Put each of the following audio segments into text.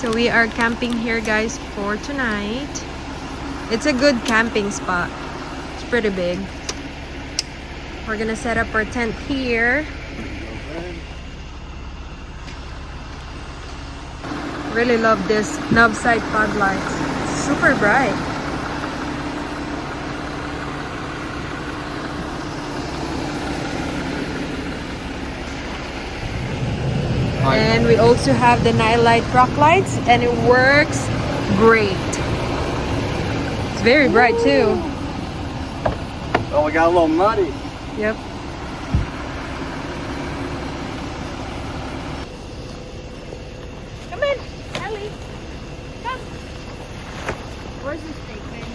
So we are camping here, guys, for tonight. It's a good camping spot. It's pretty big. We're gonna set up our tent here. Really love this Novsight fog lights. It's super bright. And we also have the nightlight rock lights, and it works great. It's very bright too. Oh, we got a little muddy. Yep. Come in, Ellie. Come. Where's the steak, man?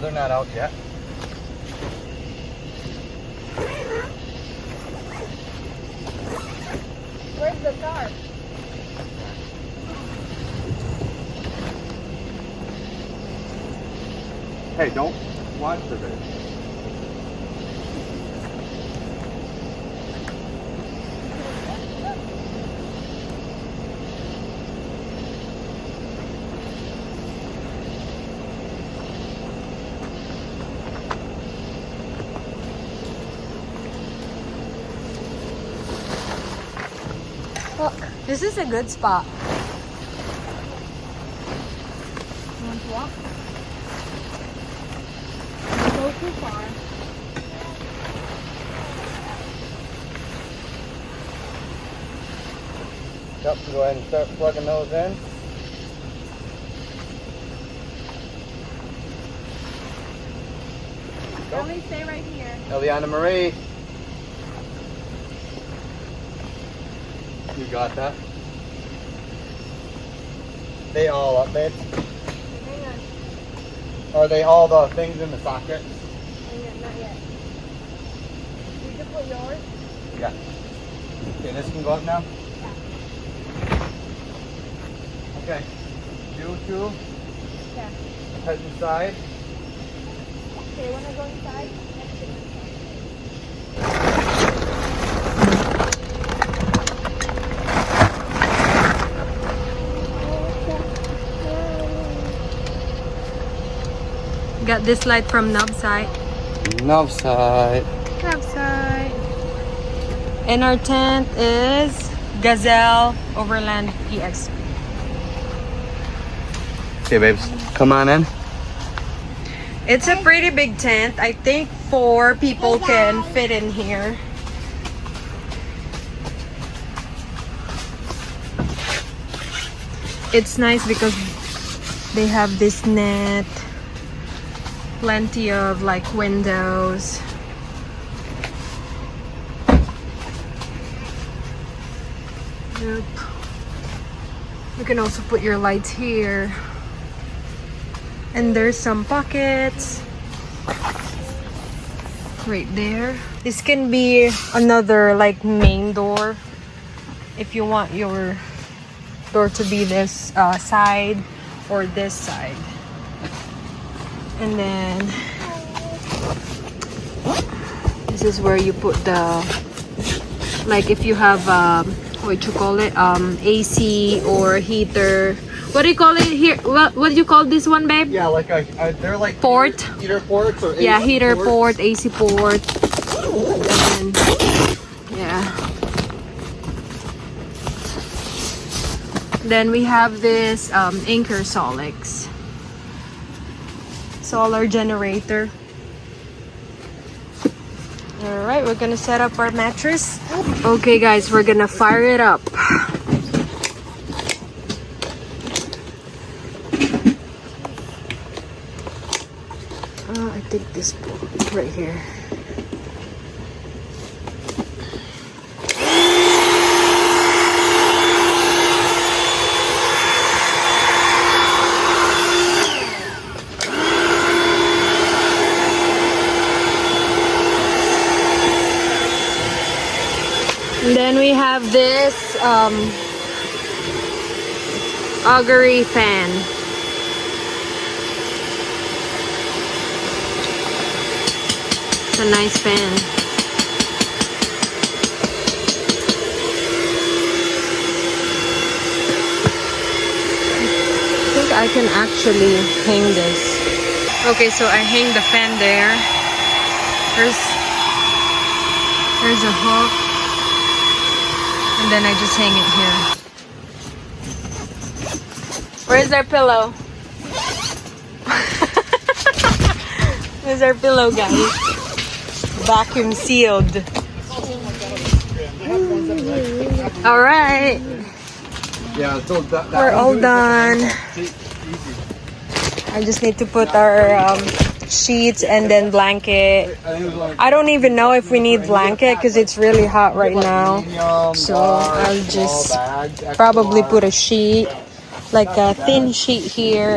They're not out yet. Where's the tarp? Hey, don't watch the bit. Look, this is a good spot. You want to walk? Don't go too far. Yep, go ahead and start plugging those in. Ellie, stay right here. Eliana Marie. You got that? They all up, babe? Hang on. Are they all the things in the socket? Hang on, not yet. You can put yours? Yeah. Okay, this can go up now? Yeah. Okay. You two, Yeah. head inside. Okay, wanna go inside? Got this light from Novsight. Novsight. Novsight. And our tent is Gazelle Overland EXP. Okay, babes, come on in. It's a pretty big tent. I think 4 people can fit in here. It's nice because they have this net, plenty of like windows. Yep. You can also put your lights here. And there's some pockets right there. This can be another like main door if you want your door to be this side or this side. And then this is where you put the, like if you have what you call it, AC or heater. What do you call it here? What do you call this one, babe? Yeah, like they're like port. Heater ports or AC yeah, heater ports. port, AC port, and yeah. Then we have this Anchor Solix solar generator. All right, we're gonna set up our mattress. Okay, guys, we're gonna fire it up. I think this bolt right here. And then we have this augury fan. It's a nice fan. I can actually hang this. Okay, so I hang the fan there. There's a hook. And then I just hang it here. Where's our pillow? Where's our pillow, guys? Vacuum sealed. Alright. Yeah, so We're all done. I just need to put our sheets and then blanket. I don't even know if we need blanket because it's really hot right now. So I'll just probably put a sheet, like a thin sheet here.